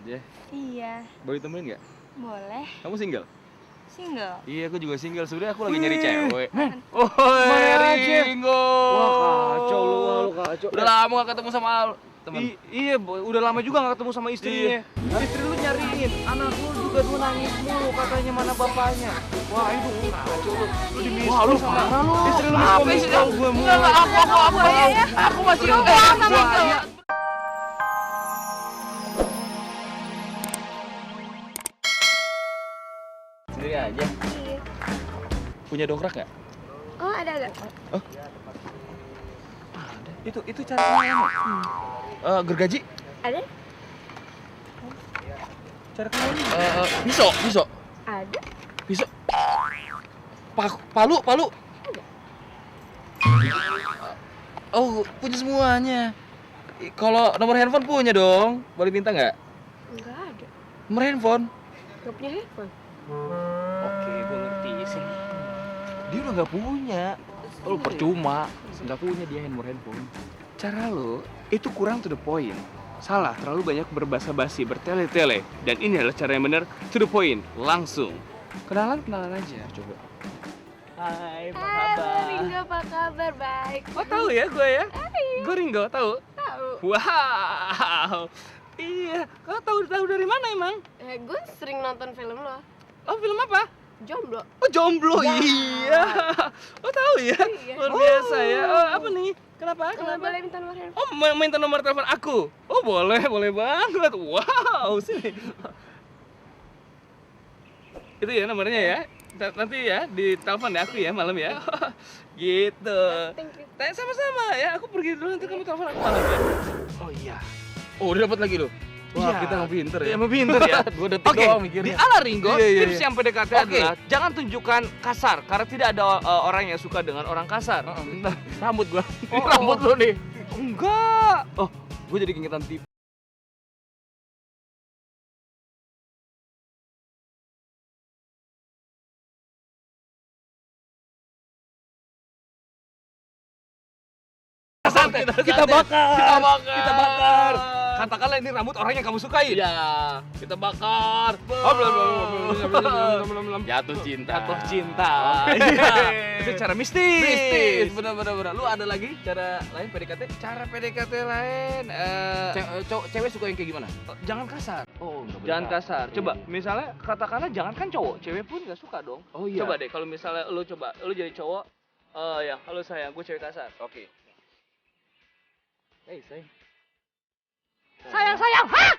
aja. Iya, Boleh temenin nggak? boleh. Kamu single? Single. Iya, aku juga single. Sebenarnya aku lagi nyari cewek. Oh, Mana aja? Ringo. Wah kacau lu kacau. Udah lama gak ketemu sama temen. Iya, udah lama juga gak ketemu sama istrinya. Istri lu nyariin, anak lu juga dulu nangis mulu katanya mana bapaknya. Wah itu kacau lu. Lu di miss call sama lu. Istri lu miss call gue mulu. Enggak, aku masih sama itu. Sendiri aja. Iya. Punya dongkrak nggak? Oh, ada. Itu cara kenalnya. Gergaji? Ada? Cara kenalnya? Pisau. Ada. Pisau. Palu. Oh, punya semuanya. Kalau nomor handphone punya dong. Boleh minta nggak? Enggak ada. Nomor handphone? Gak punya handphone. Oke, gue ngerti sih. Dia udah nggak punya. Lu percuma, nggak punya dia handphone. Cara lo itu kurang to the point. Salah, terlalu banyak berbasa-basi, bertele-tele. Dan ini adalah cara yang benar, to the point, langsung. Kenalan aja, coba. Hai, apa Halo, kabar? Ringo, apa kabar? Baik. Oh, tahu ya gue ya? Gue Ringo, tahu? Tahu. Wow. Iya, kau tahu dari mana emang? Gue sering nonton film lo. Oh, film apa? Jomblo. Oh, jomblo. Iya. Oh, tahu ya? Iya. Luar biasa ya. Oh, apa nih? Kenapa? Boleh minta nomor handphone? Oh, minta nomor telepon aku? Oh, boleh banget. Wow, sini. Itu ya nomornya ya. Nanti ya ditelepon ya aku ya malam ya. Gitu. Thank you. Sama-sama ya. Aku pergi dulu nanti kamu telepon aku malam ya. Oh iya. Oh, udah dapat lagi lo. Wah, Iya. kita mau pinter ya. Iya, mau pinter ya. Dua detik Oke, doang di mikirnya. ala Ringo, Iya. tips yang PDKT Oke. adalah jangan tunjukkan kasar karena tidak ada orang yang suka dengan orang kasar. Bentar. Rambut gua. Ini rambut lo nih. Enggak. Oh, gue jadi keingetan TV. Kita bakar. Kita bakar. Kita bakar. Katakanlah ini rambut orang yang kamu sukai. Iya, kita bakar. Oh, belum. Jatuh cinta. Jatuh cinta. Iya. Itu cara mistis. Mistis, bener. Lu ada lagi cara lain PDKT? Cara PDKT lain, Cewek suka yang kayak gimana? jangan kasar. Oh, nggak boleh Jangan kasar. Coba, misalnya katakanlah jangan kan cowok, cewek pun nggak suka dong. Oh iya. Coba deh, kalau misalnya lu jadi cowok, ya, halo sayang, gue cewek kasar. Oke. Sayang. Sayang, hah?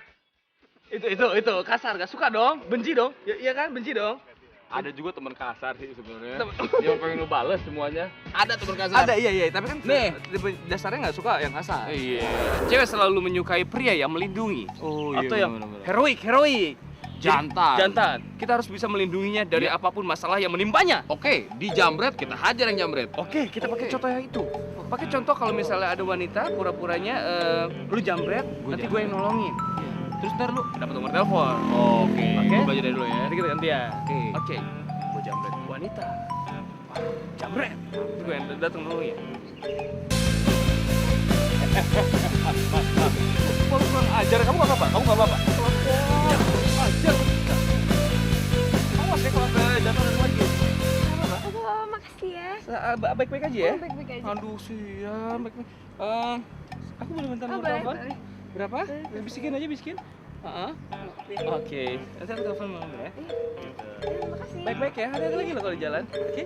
Itu kasar, gak suka dong, benci dong, iya kan, benci dong. Ada juga teman kasar sih sebenarnya. Tem- Dia pengen lu bales semuanya. Ada teman kasar. Ada, iya, tapi kan Nih. dasarnya nggak suka yang kasar. Iya. Cewek selalu menyukai pria yang melindungi, Oh atau yang bener. heroik. Jadi, jantan. Kita harus bisa melindunginya dari Iya. apapun masalah yang menimpanya. Oke, di jamret kita hajar yang jamret. Oke, kita pakai Oke. contoh yang itu. Pakai contoh kalau misalnya ada wanita pura-puranya lu jambret, nanti gue yang nolongin. Terus ntar lu dapat nomor telepon. Oke. Oke. Gua belajar dari dulu ya. Nanti kita gantian. Oke. Oke. Gue jambret wanita. Wah, jambret. Terus gue yang datang nolongin. Kalau kurang ajar, kamu nggak apa-apa? Kamu nggak apa-apa? Ajar. Kamu masih kalau ada jatuh dari lagi. Oh, makasih ya. Baik-baik aja ya? Oh, baik-baik aja. Aduh, siap. Baik-baik. Aku boleh minta Oh, nomor boleh, telepon? boleh. Berapa? Bisikin aja, bisikin. Oke. Nanti aku telepon mama ya. Makasih. Baik-baik ya. Ada lagi loh kalau di jalan. Oke.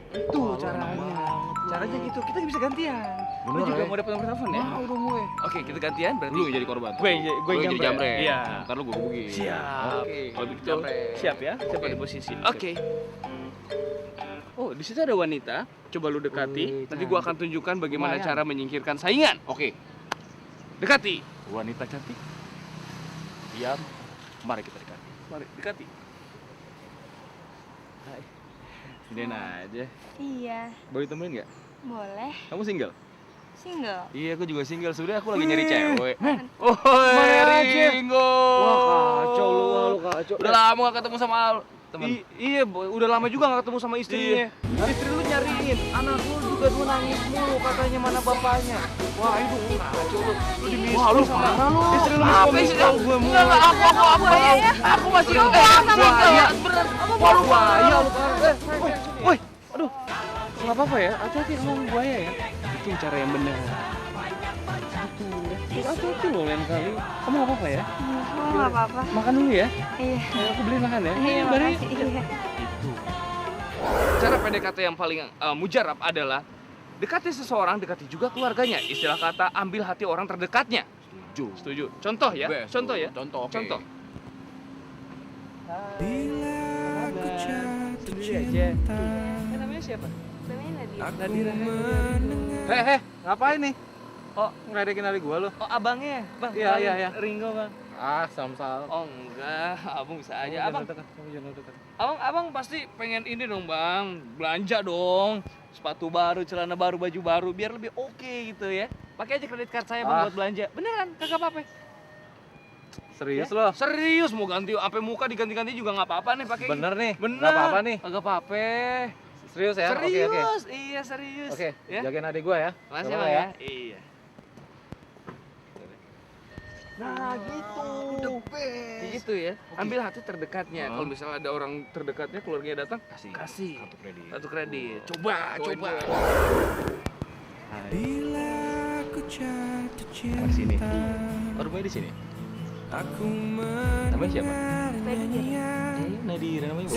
Itu Wah, lu caranya. enak banget. Caranya gitu. Kita bisa gantian. Lu Bener, juga ya? mau dapat nomor telepon ya? Mau dong gue. Oke, kita gantian berarti. Lu yang jadi korban. Gue Lu yang jadi jamret. Iya. Ntar lu gue gebukin. Siap. Oke. Kalau begitu Jamret. siap ya. Siap Oke. pada posisi. Oke. Oh, di situ ada wanita. Coba lu dekati. Wih, Nanti gua akan tunjukkan bagaimana Lumayan. cara menyingkirkan saingan. Oke. Dekati. Wanita cantik. Diam. Mari kita dekati. Mari dekati. Hai. Siniin aja. Iya, Boleh temenin nggak? boleh. Kamu single? Single. Iya, aku juga single. Sebenarnya aku lagi nyari cewek. Oh, Mana aja? Ringo. Wah kacau lu kacau. Udah lama gak ketemu sama teman. Iya, udah lama juga nggak ketemu sama istrinya. Istri lu nyariin, anak lu juga tuh nangis mulu katanya mana bapaknya. Wah, itu kacau lu. Lu di-miss call sama istri lu. Apa sih? Gue mau. Enggak, aku masih Bahaya. beneran. Wah, lu bahaya lu kan. Woi, aduh. Nggak apa-apa ya, hati-hati ngomong buaya ya. Itu cara yang benar. Hati-hati loh lain kali. Kamu nggak apa-apa ya? Oh, nggak apa-apa. Makan dulu ya. Iya. Aku beliin makan ya. Iya, Bari. makasih. Iya. Cara PDKT yang paling mujarab adalah dekati seseorang, dekati juga keluarganya. Istilah kata ambil hati orang terdekatnya. Setuju. Contoh ya. Contoh ya. Contoh. Contoh. Sendiri aja. Namanya siapa? Namanya Nadia. Heh, ngapain nih? Oh, ngeledekin hari gua lu. Oh, abangnya, Bang. Iya. Ringo, Bang. Ah, sam-sam. Oh, enggak. Abang bisa aja. Kamu jangan dekat. Abang pasti pengen ini dong, Bang. Belanja dong. Sepatu baru, celana baru, baju baru biar lebih oke gitu ya. Pakai aja kredit card saya Bang buat belanja. Beneran, kagak apa-apa. Serius Ya? lo? Serius mau ganti sampai muka diganti-ganti juga nggak apa-apa nih pakai. Bener nih? Bener. Nggak apa-apa nih? Kagak apa-apa. Serius ya? Serius. Oke. Iya, serius. Oke, Ya. jagain adik gua ya. Makasih Coba Bang ya. Iya. Nah, gitu. Kayak gitu ya. Ambil hati terdekatnya. Kalau misalnya ada orang terdekatnya keluarganya datang, kasih. Kartu kredit. Coba. Di sini. Oh, rumahnya di sini. Namanya siapa? Nadia namanya.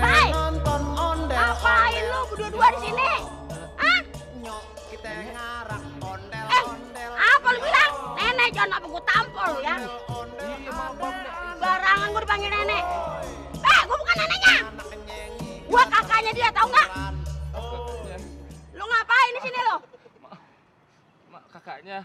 Hai! Ngapain lu berdua di sini? Hah? Apa lu bilang? Nenek jangan apa gua tampol lu ya. Barangan gua dipanggil nenek. Gua bukan neneknya. Gua kakaknya dia, tahu nggak? Lu ngapain di sini lu? Kakaknya.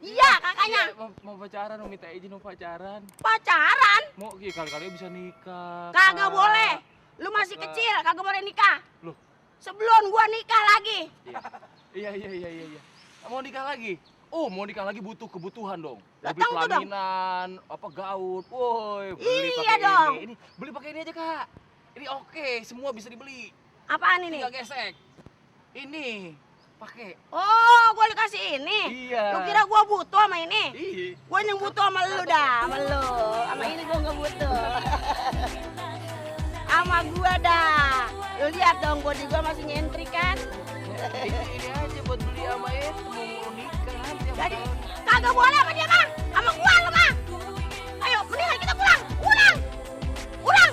Iya, kakaknya. Mau pacaran, mau minta izin mau pacaran. Pacaran? Mau kali-kali bisa nikah. Kagak boleh. Lu masih kecil, kagak boleh nikah. Loh? Sebelum gua nikah lagi. Iya. Mau nikah lagi? Oh, mau nikah lagi butuh kebutuhan dong. Lah, Beli tentu dong. pelaminan, apa gaun. Woi, beli Iya pakai dong. ini. Beli pakai ini aja, Kak. Ini oke, semua bisa dibeli. Apaan ini? Tinggal gesek. Ini pakai. Oh, gua dikasih ini. Iya. Lu kira gua butuh sama ini? Iya. Gua yang butuh sama lu dah, sama lu. Sama ini gua nggak butuh. Sama gua dah. Lu lihat dong, gua juga masih nyentri kan. Ini aja buat beli sama itu mau nikah nanti. Jadi kagak boleh sama dia mah, sama gua lu mah. Ayo, mendingan kita pulang. Pulang,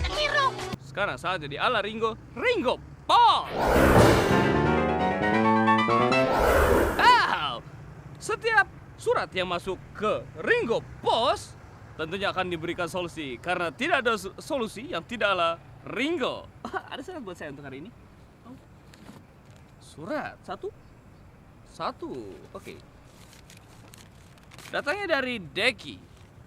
cengiru. Sekarang saatnya di ala Ringo Paul. Setiap surat yang masuk ke Ringo Pos tentunya akan diberikan solusi karena tidak ada solusi yang tidak ala Ringo. Ada surat buat saya untuk hari ini. Surat satu. Oke. Datangnya dari Deki.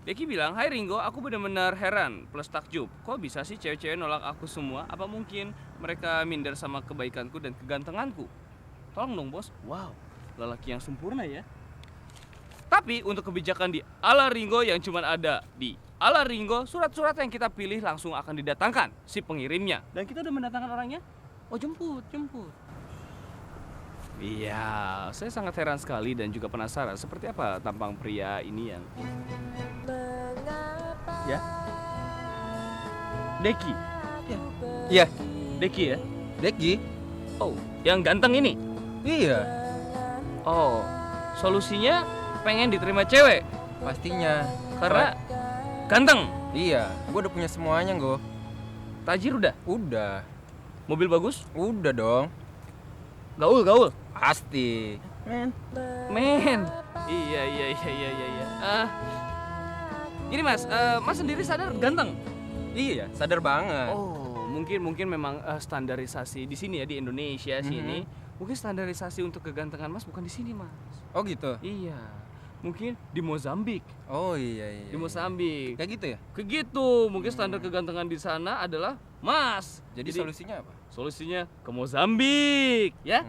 Deki bilang, "Hai Ringo, aku benar-benar heran plus takjub. Kok bisa sih cewek-cewek nolak aku semua? Apa mungkin mereka minder sama kebaikanku dan kegantenganku? Tolong dong bos." Wow, lelaki yang sempurna ya. Tapi untuk kebijakan di ala Ringo yang cuma ada di ala Ringo, surat-surat yang kita pilih langsung akan didatangkan si pengirimnya. Dan kita udah mendatangkan orangnya. Oh, jemput. Iya, saya sangat heran sekali dan juga penasaran seperti apa tampang pria ini yang ya. Deki. Iya, Deki ya. Deki. Oh, yang ganteng ini. Iya, Oh, solusinya pengen diterima cewek pastinya. karena ganteng. Iya, gua udah punya semuanya, Go. Tajir udah. Udah. Mobil bagus. Udah dong. Gaul. Pasti. Men. Iya. Ini Mas, Mas sendiri sadar ganteng? Iya, sadar banget. Oh, mungkin memang standarisasi di sini ya di Indonesia sini. Mungkin standarisasi untuk kegantengan Mas bukan di sini, Mas. Oh gitu. Iya. Mungkin di Mozambik. Oh iya. Di Mozambik. Kayak gitu ya? Kayak gitu. Mungkin standar kegantengan di sana adalah Mas. Jadi solusinya apa? Solusinya ke Mozambik, ya?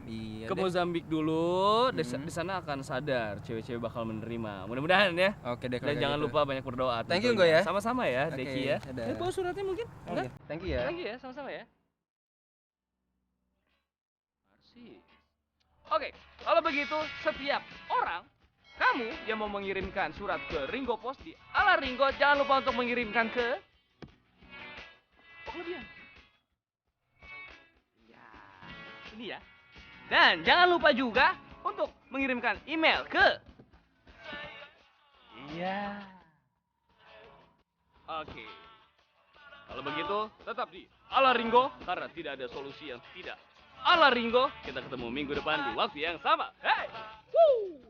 Iya ke deh. Mozambik dulu. Di sana akan sadar, cewek-cewek bakal menerima. Mudah-mudahan ya. Oke deh kalau Dan kayak jangan gitu. lupa banyak berdoa. Thank you, tentunya. Nggo ya. Sama-sama ya, Oke, Deki ya. dadah. Bawa suratnya mungkin? Enggak? Oke, thank you ya. Thank you ya, sama-sama ya. Arsip. Oke, kalau begitu setiap orang kamu yang mau mengirimkan surat ke Ringo Pos di ala Ringo, jangan lupa untuk mengirimkan ke Poklebian. Ya, ini ya. Dan jangan lupa juga untuk mengirimkan email ke iya. Oke. Kalau begitu, tetap di ala Ringo karena tidak ada solusi yang tidak ala Ringo. Kita ketemu minggu depan di waktu yang sama. Hey! Woo!